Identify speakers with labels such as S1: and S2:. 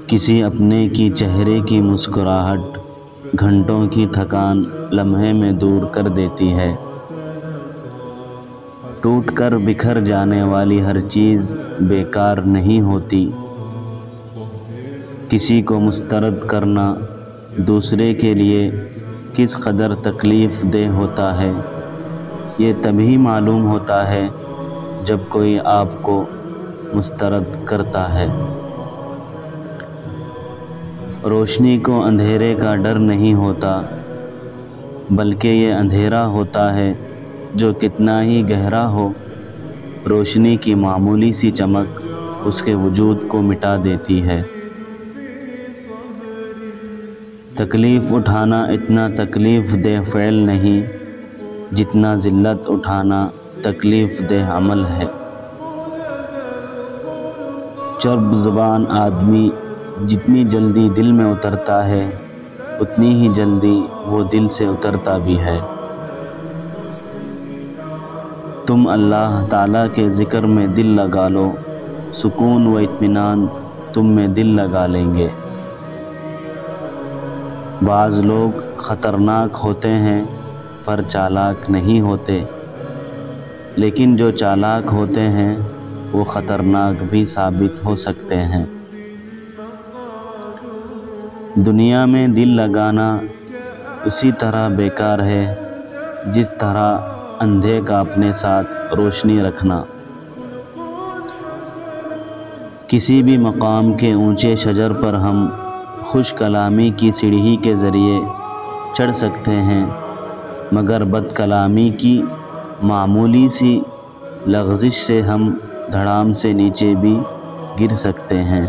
S1: کسی اپنے کی چہرے کی مسکراہٹ گھنٹوں کی تھکان لمحے میں دور کر دیتی ہے۔ ٹوٹ کر بکھر جانے والی ہر چیز بیکار نہیں ہوتی۔ کسی کو مسترد کرنا دوسرے کے لیے کس قدر تکلیف دہ ہوتا ہے، یہ تبھی معلوم ہوتا ہے جب کوئی آپ کو مسترد کرتا ہے۔ روشنی کو اندھیرے کا ڈر نہیں ہوتا، بلکہ یہ اندھیرا ہوتا ہے جو کتنا ہی گہرا ہو، روشنی کی معمولی سی چمک اس کے وجود کو مٹا دیتی ہے۔ تکلیف اٹھانا اتنا تکلیف دہ فعل نہیں جتنا ذلت اٹھانا تکلیف دہ عمل ہے۔ چرب زبان آدمی جتنی جلدی دل میں اترتا ہے اتنی ہی جلدی وہ دل سے اترتا بھی ہے۔ تم اللہ تعالیٰ کے ذکر میں دل لگا لو، سکون و اطمینان تم میں دل لگا لیں گے۔ بعض لوگ خطرناک ہوتے ہیں پر چالاک نہیں ہوتے، لیکن جو چالاک ہوتے ہیں وہ خطرناک بھی ثابت ہو سکتے ہیں۔ دنیا میں دل لگانا اسی طرح بیکار ہے جس طرح اندھے کا اپنے ساتھ روشنی رکھنا۔ کسی بھی مقام کے اونچے شجر پر ہم خوش کلامی کی سیڑھی کے ذریعے چڑھ سکتے ہیں، مگر بد کلامی کی معمولی سی لغزش سے ہم دھڑام سے نیچے بھی گر سکتے ہیں۔